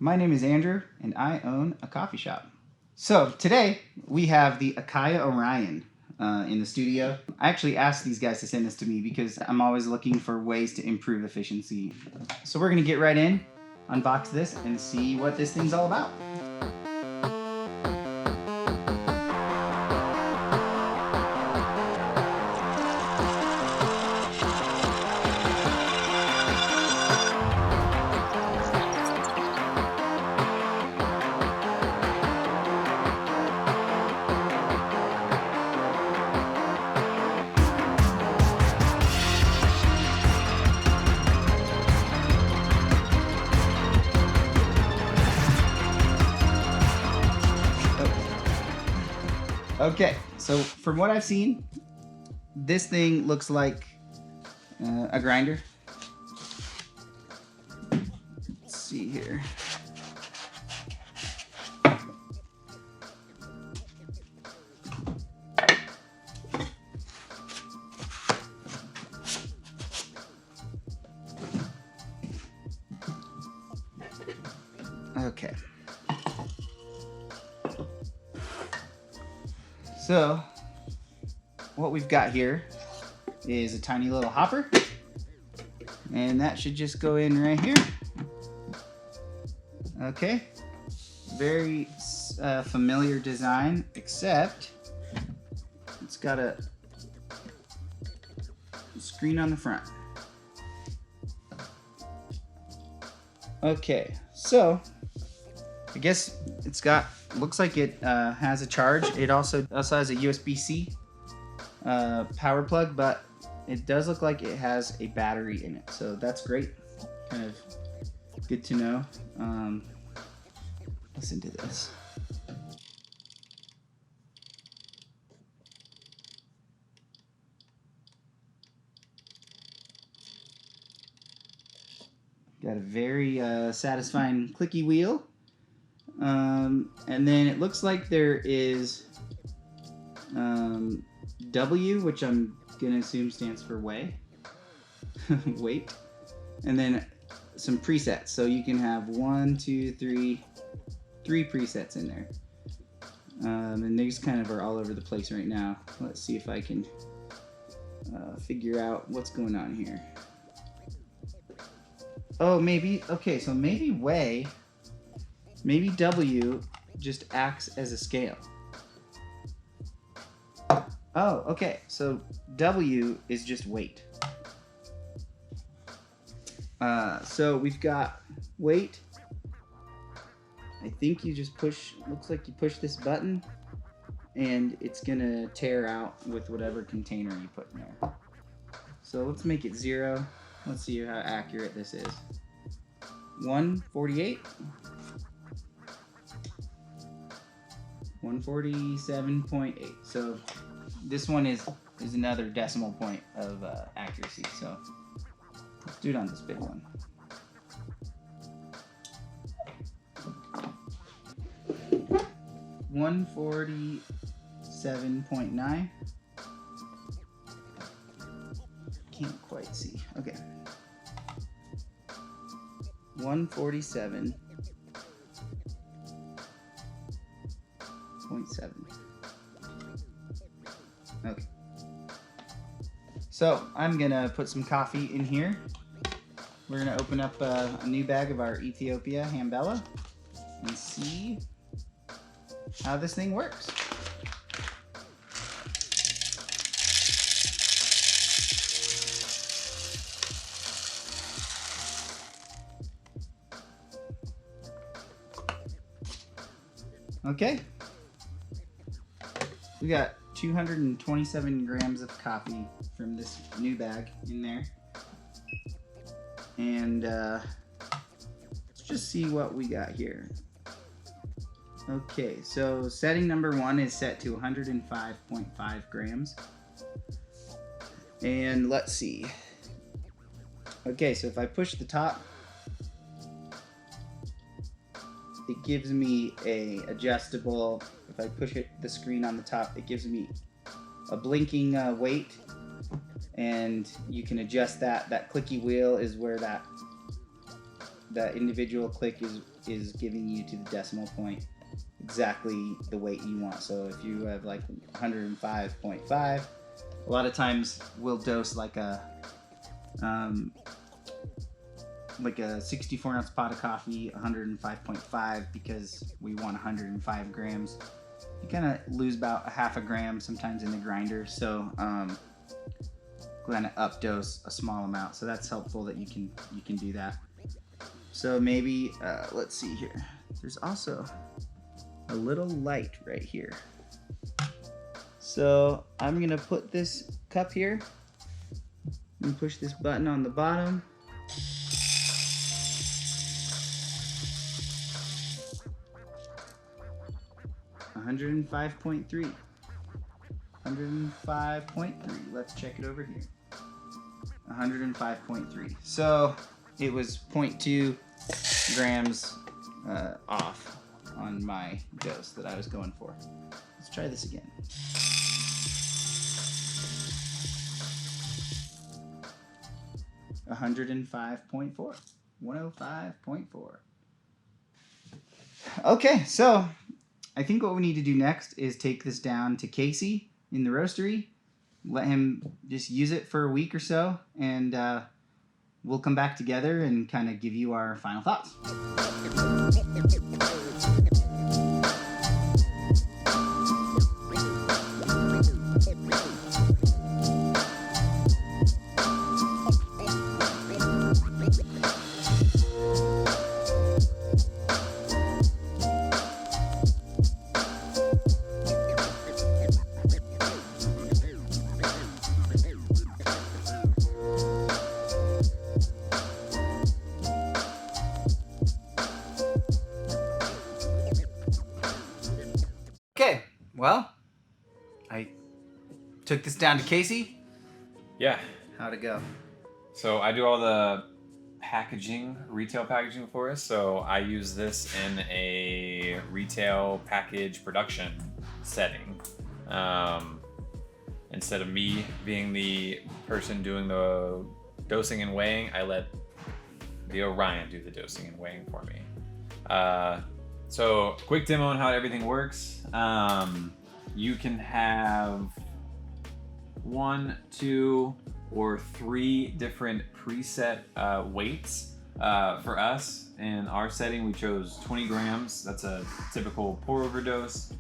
My name is Andrew, and I own a coffee shop. So today we have the Acaia Orion in the studio. I actually asked these guys to send this to me because I'm always looking for ways to improve efficiency. So we're gonna get right in, unbox this, and see what this thing's all about. Okay, so from what I've seen, this thing looks like a grinder. Let's see here. Okay. So, what we've got here is a tiny little hopper, and that should just go in right here. Okay, very familiar design, except it's got a screen on the front. Okay, so I guess it's got, looks like it has a charge. It also has a USB-C power plug, but it does look like it has a battery in it. So that's great. Kind of good to know. Listen to this. Got a very satisfying clicky wheel. And then it looks like there is W, which I'm gonna assume stands for weigh. Weight. And then some presets. So you can have 1, 2, 3 presets in there. And these kind of are all over the place right now. Let's see if I can figure out what's going on here. Oh, maybe, okay, so maybe weigh, maybe W just acts as a scale. Oh, okay, so W is just weight. So we've got weight. I think you just push, looks like you push this button and it's gonna tear out with whatever container you put in there. So let's make it 0. Let's see how accurate this is. 148. 147.8. So this one is another decimal point of accuracy. So let's do it on this big one. $147.9. Can't quite see. Okay. 147.7. Okay. So I'm gonna put some coffee in here. We're gonna open up a new bag of our Ethiopia Hambella and see how this thing works. Okay, we got 227 grams of coffee from this new bag in there, and let's just see what we got here. Okay, so setting number 1 is set to 105.5 grams, and let's see. Okay, so if I push the top, it gives me a adjustable. If I push the screen on the top, it gives me a blinking weight, and you can adjust that. That clicky wheel is where that that individual click is giving you to the decimal point exactly the weight you want. So if you have like 105.5, a lot of times we'll dose like a 64-ounce pot of coffee, 105.5, because we want 105 grams. You kind of lose about a half a gram sometimes in the grinder, so kind of up dose a small amount. So that's helpful that you can do that. So maybe let's see here. There's also a little light right here. So I'm gonna put this cup here and push this button on the bottom. $105.3. 105.3. Let's check it over here. 105.3. So it was 0.2 grams off on my dose that I was going for. Let's try this again. $105.4. 105.4. Okay, so I think what we need to do next is take this down to Casey in the roastery, let him just use it for a week or so, and we'll come back together and kind of give you our final thoughts. Okay, well, I took this down to Casey. Yeah. How'd it go? So I do all the packaging, retail packaging for us. So I use this in a retail package production setting. Instead of me being the person doing the dosing and weighing, I let the Orion do the dosing and weighing for me. So quick demo on how everything works. You can have 1, 2, or 3 different preset weights. For us, in our setting, we chose 20 grams. That's a typical pour over dose.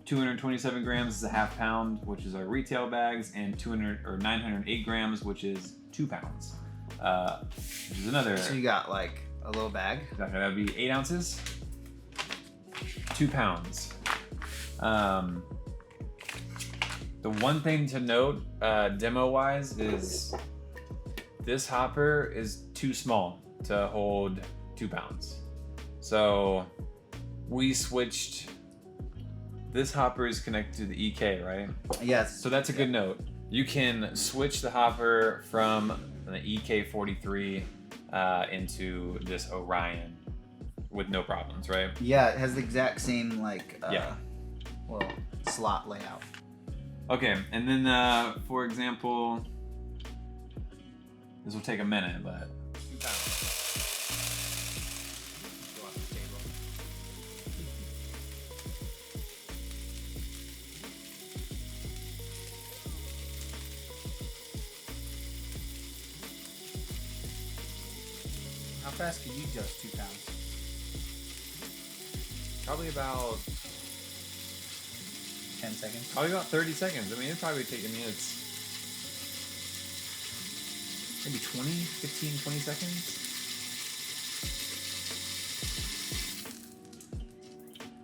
227 grams is a half pound, which is our retail bags, and 908 grams, which is 2 pounds. Which is another. So you got like a little bag. That would be 8 ounces. 2 pounds. The one thing to note, demo-wise, is this hopper is too small to hold 2 pounds. So we switched. This hopper is connected to the EK, right? Yes. So that's a good note. You can switch the hopper from the EK43 into this Orion with no problems, right? Yeah, it has the exact same Yeah. well, slot layout. Okay, and then for example, this will take a minute, but 2 pounds. Go off the table. How fast could you dose 2 pounds? Probably about 10 seconds? Probably about 30 seconds. I mean, it'd probably take, it's maybe 15, 20 seconds.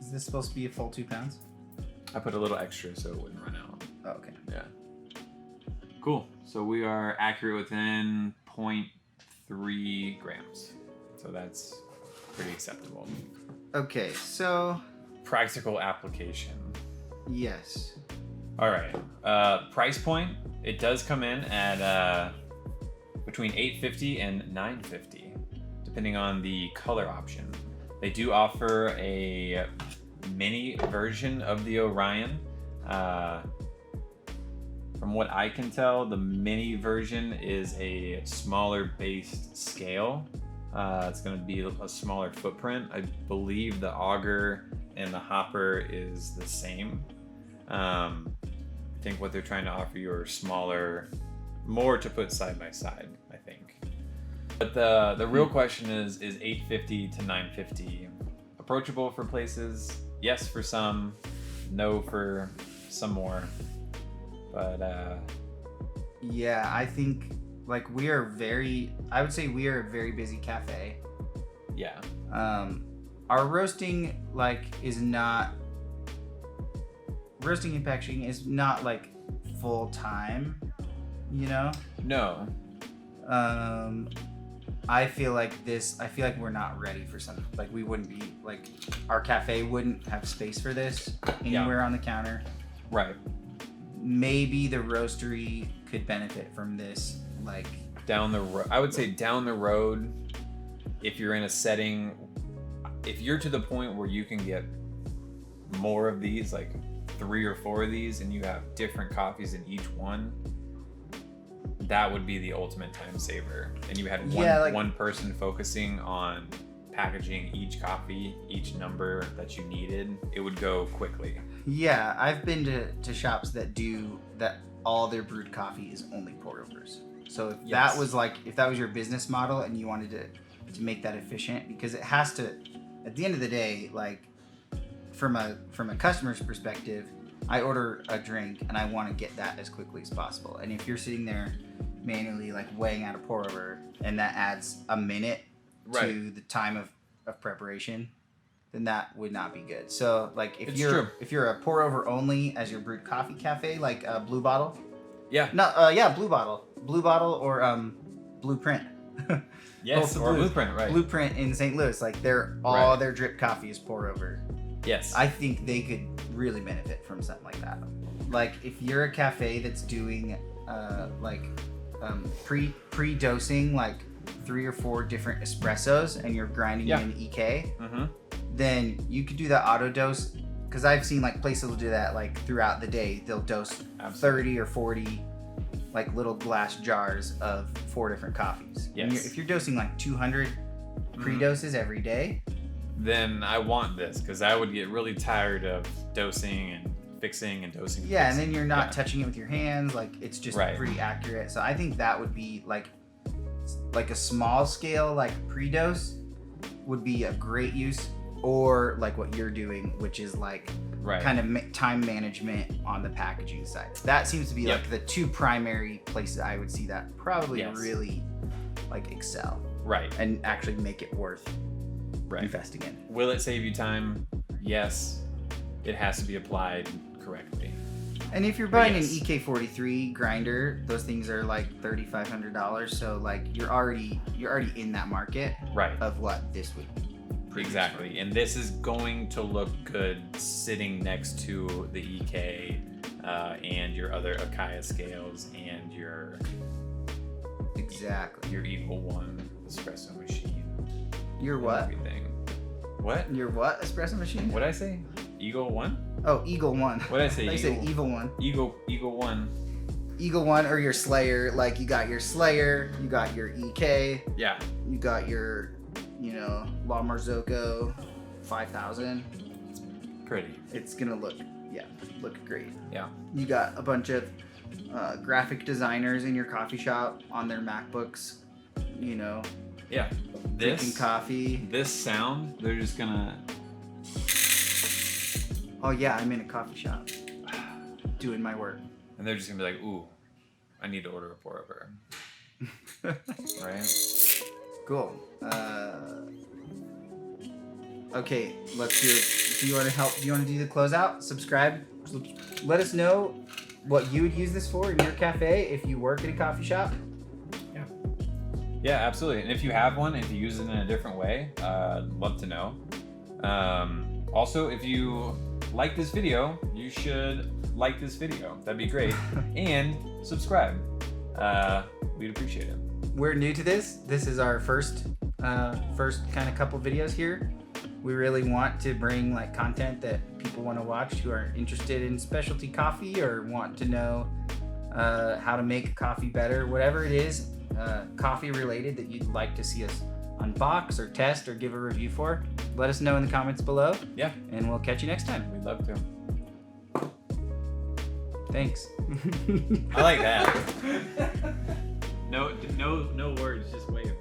Is this supposed to be a full 2 pounds? I put a little extra so it wouldn't run out. Oh, okay. Yeah. Cool. So we are accurate within 0.3 grams. So that's pretty acceptable. Okay, so... Practical application. Yes. All right. Price point. It does come in at between $8.50 and $9.50, depending on the color option. They do offer a mini version of the Orion. From what I can tell, the mini version is a smaller based scale. It's going to be a smaller footprint. I believe the auger and the hopper is the same. I think what they're trying to offer you are smaller, more to put side by side, I think. But the real question is $850 to $950 approachable for places? Yes for some, no for some more. But yeah, I think like I would say we are a very busy cafe. yeah. Our roasting and packaging is not like full time, you know? No. I feel like we're not ready for something. Like we wouldn't be like, our cafe wouldn't have space for this anywhere on the counter. Right. Maybe the roastery could benefit from this, like Down the road, I would say down the road, if you're in a setting, if you're to the point where you can get more of these, like 3 or 4 of these, and you have different coffees in each one, that would be the ultimate time saver. And you had one person focusing on packaging each coffee, each number that you needed, it would go quickly. Yeah, I've been to shops that do that. All their brewed coffee is only pour overs. So if that was your business model and you wanted to make that efficient, because it has to, at the end of the day, like from a customer's perspective, I order a drink and I want to get that as quickly as possible. And if you're sitting there manually like weighing out a pour over and that adds a minute to the time of preparation, then that would not be good. So like if you're a pour over only as your brewed coffee cafe, like Blue Bottle. Yeah. No, Blue Bottle or Blueprint. Yes, or Blueprint, right. Blueprint in St. Louis, like all their drip coffee is pour over. Yes. I think they could really benefit from something like that. Like if you're a cafe that's doing pre-dosing like 3 or 4 different espressos and you're grinding in EK, then you could do that auto dose, because I've seen like places will do that like throughout the day. They'll dose 30 or 40 like little glass jars of 4 different coffees. Yes. If you're dosing like 200 pre-doses every day, then I want this, because I would get really tired of dosing and fixing and dosing. And then you're not touching it with your hands. Like it's just pretty accurate. So I think that would be like a small scale like pre-dose would be a great use, or like what you're doing, which is like kind of time management on the packaging side. That seems to be like the 2 primary places I would see that probably really like excel and actually make it worth investing in. Will it save you time? Yes. It has to be applied correctly. And if you're buying an EK43 grinder, those things are like $3,500. So like you're already in that market of what this would be. Exactly. And this is going to look good sitting next to the EK and your other Acaia scales and your Eagle One espresso machine. Your what? Everything. What? Your what espresso machine? What'd I say? Eagle One? Oh, Eagle One. What'd I say? I say Evil One. Eagle One. Eagle One or your Slayer. Like you got your Slayer, you got your EK. Yeah. You got your, La Marzocco 5000. Pretty. It's gonna look great. Yeah. You got a bunch of graphic designers in your coffee shop on their MacBooks, Yeah. drinking coffee. This sound, they're just gonna... Oh yeah, I'm in a coffee shop doing my work. And they're just gonna be like, ooh, I need to order a pour over. Right? Cool. Okay, let's do it. Do you want to help? Do you want to do the closeout? Subscribe. Let us know what you would use this for in your cafe if you work at a coffee shop. Yeah. Yeah, absolutely. And if you have one, if you use it in a different way, love to know. Also, if you like this video, you should like this video. That'd be great. And subscribe. We'd appreciate it. We're new to this. This is our first kind of couple videos here. We really want to bring like content that people want to watch who are interested in specialty coffee or want to know how to make coffee better, whatever it is, coffee related that you'd like to see us unbox or test or give a review for, let us know in the comments below. Yeah. And we'll catch you next time. We'd love to. Thanks. I like that. No words, just wave.